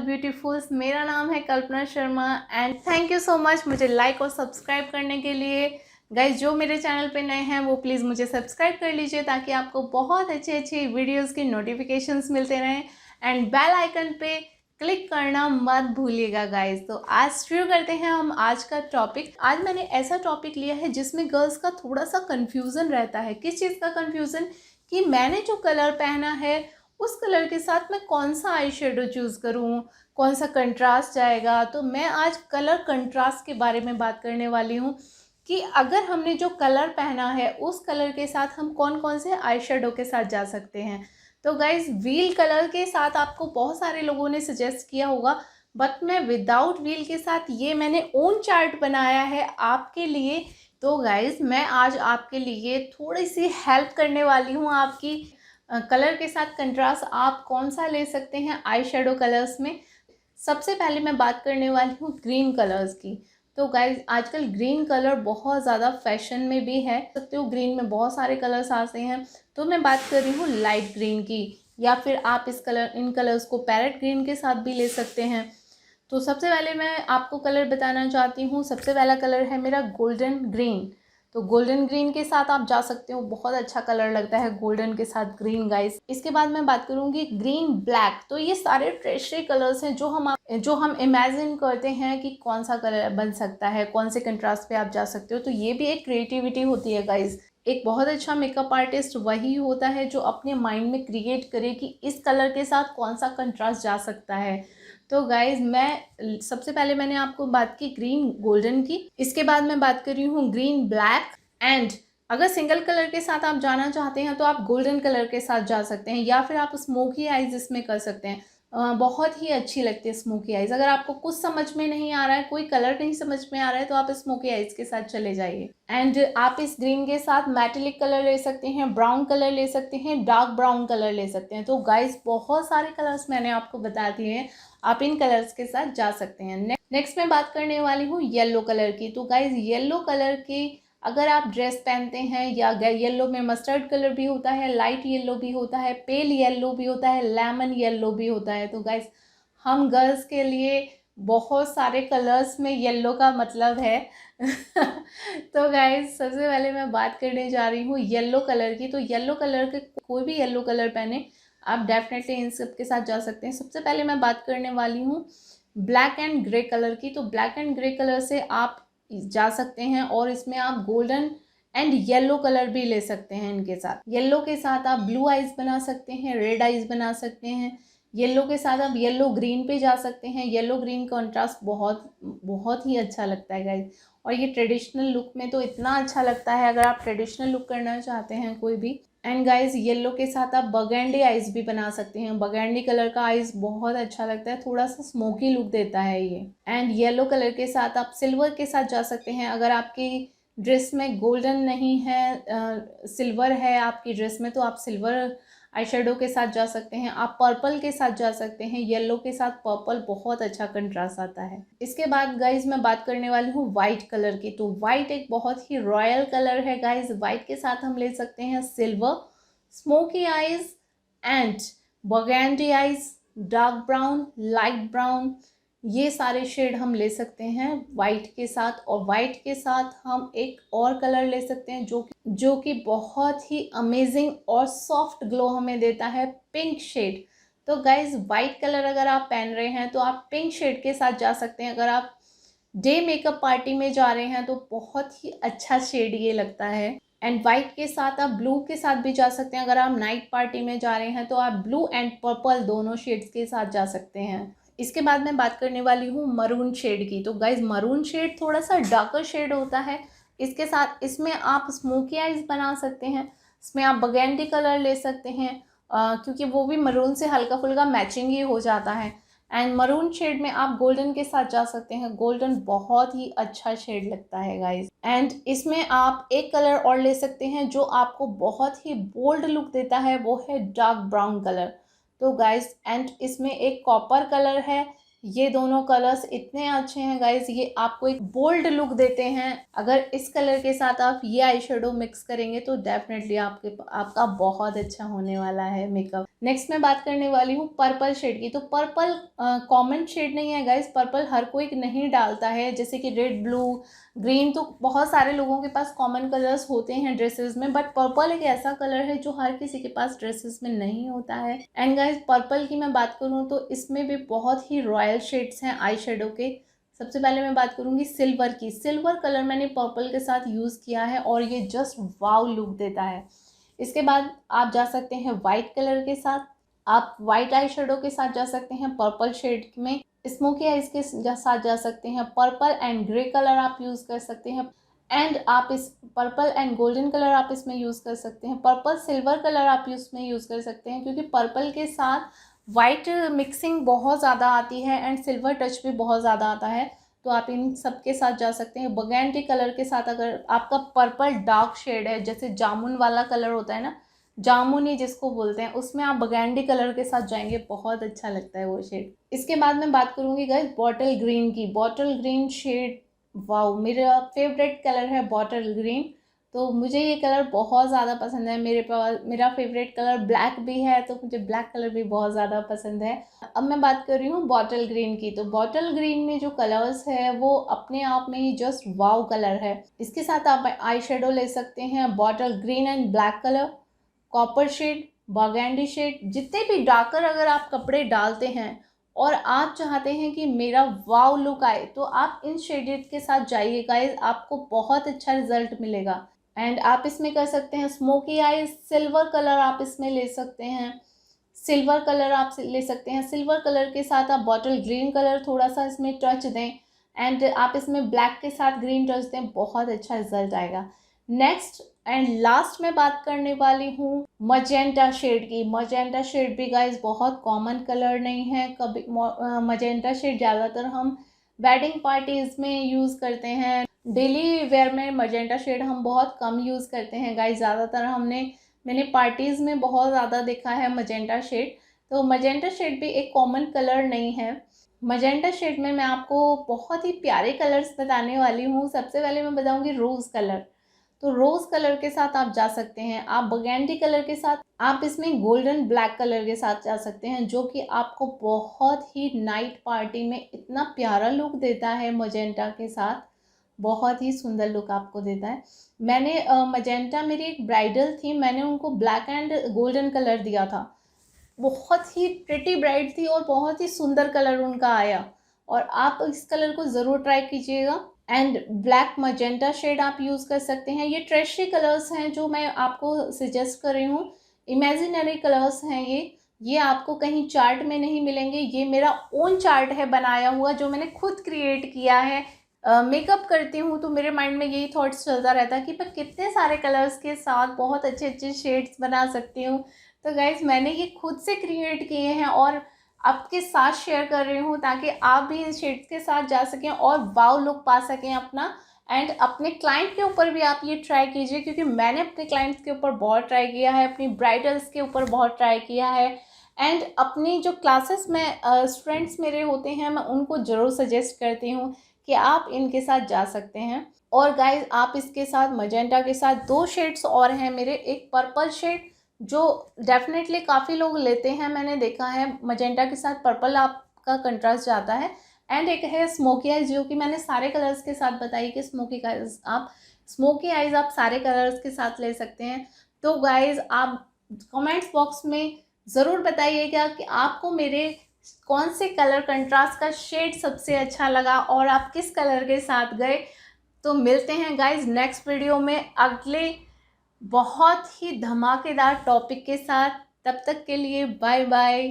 Beautifuls. मेरा नाम है Kalpana Sharma and thank you so much मुझे लाइक और सब्सक्राइब करने के लिए। गाइज जो मेरे चैनल पे नए हैं वो प्लीज़ मुझे सब्सक्राइब कर लीजिए ताकि आपको बहुत अच्छी वीडियोस की नोटिफिकेशंस मिलते रहें एंड बेल आइकन पे क्लिक करना मत भूलिएगा गाइज। तो आज शुरू करते हैं हम आज का टॉपिक। आज मैंने ऐसा टॉपिक लिया है जिसमें गर्ल्स का थोड़ा सा कन्फ्यूज़न रहता है। किस चीज़ का कन्फ्यूज़न? कि मैंने जो कलर पहना है उस कलर के साथ मैं कौन सा आई शेडो चूज़ करूँ, कौन सा कंट्रास्ट जाएगा। तो मैं आज कलर कंट्रास्ट के बारे में बात करने वाली हूँ कि अगर हमने जो कलर पहना है उस कलर के साथ हम कौन कौन से आई शेडो के साथ जा सकते हैं। तो गाइज व्हील कलर के साथ आपको बहुत सारे लोगों ने सजेस्ट किया होगा, बट मैं विदाउट व्हील के साथ ये मैंने ओन चार्ट बनाया है आपके लिए। तो गाइज मैं आज आपके लिए थोड़ी सी हेल्प करने वाली हूँ आपकी। कलर के साथ कंट्रास्ट आप कौन सा ले सकते हैं आई शेडो कलर्स में। सबसे पहले मैं बात करने वाली हूँ ग्रीन कलर्स की। तो गाइज आजकल ग्रीन कलर बहुत ज़्यादा फैशन में भी है, सकते हो ग्रीन में बहुत सारे कलर्स आते हैं। तो मैं बात कर रही हूँ लाइट ग्रीन की, या फिर आप इन कलर्स को पैरेट ग्रीन के साथ भी ले सकते हैं। तो सबसे पहले मैं आपको कलर बताना चाहती हूँ। सबसे पहला कलर है मेरा गोल्डन ग्रीन। तो गोल्डन ग्रीन के साथ आप जा सकते हो, बहुत अच्छा कलर लगता है गोल्डन के साथ ग्रीन गाइस। इसके बाद मैं बात करूंगी ग्रीन ब्लैक। तो ये सारे ट्रेशरी कलर्स हैं जो हम इमेजिन करते हैं कि कौन सा कलर बन सकता है, कौन से कंट्रास्ट पे आप जा सकते हो। तो ये भी एक क्रिएटिविटी होती है गाइस। एक बहुत अच्छा मेकअप आर्टिस्ट वही होता है जो अपने माइंड में क्रिएट करे कि इस कलर के साथ कौन सा कंट्रास्ट जा सकता है। तो गाइज मैं सबसे पहले मैंने आपको बात की ग्रीन गोल्डन की, इसके बाद मैं बात कर रही हूँ ग्रीन ब्लैक। एंड अगर सिंगल कलर के साथ आप जाना चाहते हैं तो आप गोल्डन कलर के साथ जा सकते हैं, या फिर आप स्मोकी आइज इसमें कर सकते हैं। बहुत ही अच्छी लगती है स्मोकी आइज। अगर आपको कुछ समझ में नहीं आ रहा है, कोई कलर नहीं समझ में आ रहा है, तो आप स्मोकी आइज के साथ चले जाइए। एंड आप इस ग्रीन के साथ मेटेलिक कलर ले सकते हैं, ब्राउन कलर ले सकते हैं, डार्क ब्राउन कलर ले सकते हैं। तो गाइज बहुत सारे कलर्स मैंने आपको बता दिए हैं, आप इन कलर्स के साथ जा सकते हैं। नेक्स्ट मैं बात करने वाली हूँ येलो कलर की। तो गाइज येलो कलर की अगर आप ड्रेस पहनते हैं, या येलो में मस्टर्ड कलर भी होता है, लाइट येलो भी होता है, पेल येलो भी होता है, लेमन येलो भी होता है। तो गाइज हम गर्ल्स के लिए बहुत सारे कलर्स में येलो का मतलब है। तो गाइज सबसे पहले मैं बात करने जा रही हूँ येलो कलर की। तो येलो कलर के कोई भी येलो कलर पहने आप डेफिनेटली इन सब के साथ जा सकते हैं। सबसे पहले मैं बात करने वाली हूँ ब्लैक एंड ग्रे कलर की। तो ब्लैक एंड ग्रे कलर से आप जा सकते हैं और इसमें आप गोल्डन एंड येलो कलर भी ले सकते हैं। इनके साथ येलो के साथ आप ब्लू आइज बना सकते हैं, रेड आइज बना सकते हैं। येलो के साथ आप येलो ग्रीन पे जा सकते हैं। येलो ग्रीन कॉन्ट्रास्ट बहुत ही अच्छा लगता है गाइज, और ये ट्रेडिशनल लुक में तो इतना अच्छा लगता है अगर आप ट्रेडिशनल लुक करना चाहते हैं कोई भी। एंड गाइज येलो के साथ आप बर्गेंडी आइज भी बना सकते हैं। बर्गेंडी कलर का आइज बहुत अच्छा लगता है, थोड़ा सा स्मोकी लुक देता है ये। एंड येलो कलर के साथ आप सिल्वर के साथ जा सकते हैं। अगर आपकी ड्रेस में गोल्डन नहीं है, सिल्वर है आपकी ड्रेस में, तो आप सिल्वर आई शेडो के साथ जा सकते हैं। आप पर्पल के साथ जा सकते हैं। येलो के साथ पर्पल बहुत अच्छा कंट्रास्ट आता है। इसके बाद गाइज मैं बात करने वाली हूँ वाइट कलर की। तो वाइट एक बहुत ही रॉयल कलर है गाइज। वाइट के साथ हम ले सकते हैं silver, smoky eyes and burgundy eyes, dark brown, light brown, ये सारे शेड हम ले सकते हैं वाइट के साथ। और वाइट के साथ हम एक और कलर ले सकते हैं जो कि बहुत ही अमेजिंग और सॉफ्ट ग्लो हमें देता है, पिंक शेड। तो गाइज वाइट कलर अगर आप पहन रहे हैं तो आप पिंक शेड के साथ जा सकते हैं। अगर आप डे मेकअप पार्टी में जा रहे हैं तो बहुत ही अच्छा शेड ये लगता है। एंड वाइट के साथ आप ब्लू के साथ भी जा सकते हैं। अगर आप नाइट पार्टी में जा रहे हैं तो आप ब्लू एंड पर्पल दोनों शेड्स के साथ जा सकते हैं। इसके बाद मैं बात करने वाली हूँ मरून शेड की। तो गाइज मरून शेड थोड़ा सा डार्कर शेड होता है। इसके साथ इसमें आप स्मोकी आइज बना सकते हैं। इसमें आप बर्गेंडी कलर ले सकते हैं, क्योंकि वो भी मरून से हल्का फुल्का मैचिंग ही हो जाता है। एंड मरून शेड में आप गोल्डन के साथ जा सकते हैं। गोल्डन बहुत ही अच्छा शेड लगता है गाइज। एंड इसमें आप एक कलर और ले सकते हैं जो आपको बहुत ही बोल्ड लुक देता है, वो है डार्क ब्राउन कलर। तो गाइज एंड इसमें एक कॉपर कलर है, ये दोनों कलर्स इतने अच्छे हैं गाइज, ये आपको एक बोल्ड लुक देते हैं। अगर इस कलर के साथ आप ये आई शेडो मिक्स करेंगे तो डेफिनेटली आपका बहुत अच्छा होने वाला है मेकअप। नेक्स्ट मैं बात करने वाली हूँ पर्पल शेड की। तो पर्पल कॉमन शेड नहीं है गाइज, पर्पल हर कोई नहीं डालता है। जैसे कि रेड, ब्लू, ग्रीन तो बहुत सारे लोगों के पास कॉमन कलर्स होते हैं ड्रेसेस में, बट पर्पल एक ऐसा कलर है जो हर किसी के पास ड्रेसेस में नहीं होता है। एंड गाइज पर्पल की मैं बात करूँ तो इसमें भी बहुत ही रॉयल शेड्स हैं आई शेडो के। सबसे पहले मैं बात करूँगी सिल्वर की। सिल्वर कलर मैंने पर्पल के साथ यूज़ किया है और ये जस्ट वाव लुक देता है। इसके बाद आप जा सकते हैं वाइट कलर के साथ, आप वाइट आई शेडो के साथ जा सकते हैं पर्पल शेड में। स्मोकी आइज के साथ जा सकते हैं, पर्पल एंड ग्रे कलर आप यूज़ कर सकते हैं। एंड आप इस पर्पल एंड गोल्डन कलर आप इसमें यूज़ कर सकते हैं। पर्पल सिल्वर कलर आप इसमें यूज़ कर सकते हैं, क्योंकि पर्पल के साथ वाइट मिक्सिंग बहुत ज़्यादा आती है एंड सिल्वर टच भी बहुत ज़्यादा आता है। तो आप इन सब के साथ जा सकते हैं। बगैंडी कलर के साथ अगर आपका पर्पल डार्क शेड है, जैसे जामुन वाला कलर होता है ना, जामुनी जिसको बोलते हैं, उसमें आप बगैंडी कलर के साथ जाएंगे, बहुत अच्छा लगता है वो शेड। इसके बाद मैं बात करूँगी गाइस बॉटल ग्रीन की। बॉटल ग्रीन शेड वाओ, मेरा फेवरेट कलर है बॉटल ग्रीन। तो मुझे ये कलर बहुत ज़्यादा पसंद है। मेरे पास मेरा फेवरेट कलर ब्लैक भी है, तो मुझे ब्लैक कलर भी बहुत ज़्यादा पसंद है। अब मैं बात कर रही हूँ बॉटल ग्रीन की। तो बॉटल ग्रीन में जो कलर्स है वो अपने आप में ही जस्ट वाव कलर है। इसके साथ आप आई शेडो ले सकते हैं bottle green and black colour, copper shade, burgundy shade. जितने भी डार्कर अगर आप कपड़े डालते हैं और आप चाहते हैं कि मेरा वाव लुक आए, तो आप इन शेडेड के साथ जाइए गाइस, आपको बहुत अच्छा रिजल्ट मिलेगा। एंड आप इसमें कर सकते हैं स्मोकी आईज, सिल्वर कलर आप इसमें ले सकते हैं, सिल्वर कलर आप ले सकते हैं। सिल्वर कलर के साथ आप बॉटल ग्रीन कलर थोड़ा सा इसमें टच दें एंड आप इसमें ब्लैक के साथ ग्रीन टच दें, बहुत अच्छा रिजल्ट आएगा। नेक्स्ट एंड लास्ट में बात करने वाली हूँ मजेंटा शेड की। मजेंटा शेड भी गाइस बहुत कॉमन कलर नहीं है। कभी मजेंटा शेड ज़्यादातर हम वेडिंग पार्टीज़ में यूज़ करते हैं। डेली वेयर में मजेंटा शेड हम बहुत कम यूज़ करते हैं गाइस। ज़्यादातर मैंने पार्टीज़ में बहुत ज़्यादा देखा है मजेंटा शेड। तो मजेंटा शेड भी एक कॉमन कलर नहीं है। मजेंटा शेड में मैं आपको बहुत ही प्यारे कलर्स बताने वाली हूँ। सबसे पहले मैं बताऊँगी रोज़ कलर। तो रोज़ कलर के साथ आप जा सकते हैं, आप बगैंडी कलर के साथ, आप इसमें गोल्डन ब्लैक कलर के साथ जा सकते हैं, जो कि आपको बहुत ही नाइट पार्टी में इतना प्यारा लुक देता है। मजेंटा के साथ बहुत ही सुंदर लुक आपको देता है। मैंने मजेंटा, मेरी एक ब्राइडल थी, मैंने उनको ब्लैक एंड गोल्डन कलर दिया था। बहुत ही प्रिटी ब्राइड थी और बहुत ही सुंदर कलर उनका आया, और आप इस कलर को ज़रूर ट्राई कीजिएगा। एंड ब्लैक मजेंटा शेड आप यूज़ कर सकते हैं। ये ट्रेशरी कलर्स हैं जो मैं आपको सजेस्ट कर रही हूँ, इमेजिनरी कलर्स हैं ये आपको कहीं चार्ट में नहीं मिलेंगे। ये मेरा ओन चार्ट है बनाया हुआ, जो मैंने खुद क्रिएट किया है। मेकअप करती हूँ तो मेरे माइंड में यही थॉट्स चलता रहता है कि मैं कितने सारे कलर्स के साथ बहुत अच्छे अच्छे शेड्स बना सकती हूँ। तो गाइज मैंने ये खुद से क्रिएट किए हैं और आपके साथ शेयर कर रही हूँ, ताकि आप भी इन शेड्स के साथ जा सकें और वाव लुक पा सकें अपना। एंड अपने क्लाइंट के ऊपर भी आप ये ट्राई कीजिए, क्योंकि मैंने अपने क्लाइंट्स के ऊपर बहुत ट्राई किया है, अपनी ब्राइडल्स के ऊपर बहुत ट्राई किया है। एंड अपनी जो क्लासेस में स्टूडेंट्स मेरे होते हैं, मैं उनको ज़रूर सजेस्ट करती हूँ कि आप इनके साथ जा सकते हैं। और गाइज आप इसके साथ मजेंटा के साथ दो शेड्स और हैं मेरे, एक पर्पल शेड जो डेफिनेटली काफ़ी लोग लेते हैं, मैंने देखा है। मजेंटा के साथ पर्पल आपका कंट्रास्ट जाता है। एंड एक है स्मोकी आइज, जो कि मैंने सारे कलर्स के साथ बताई कि स्मोकी आइज आप सारे कलर्स के साथ ले सकते हैं। तो गाइज आप कमेंट्स बॉक्स में ज़रूर बताइएगा कि आपको मेरे कौन से कलर कंट्रास्ट का शेड सबसे अच्छा लगा और आप किस कलर के साथ गए। तो मिलते हैं गाइज नेक्स्ट वीडियो में अगले बहुत ही धमाकेदार टॉपिक के साथ। तब तक के लिए बाय बाय।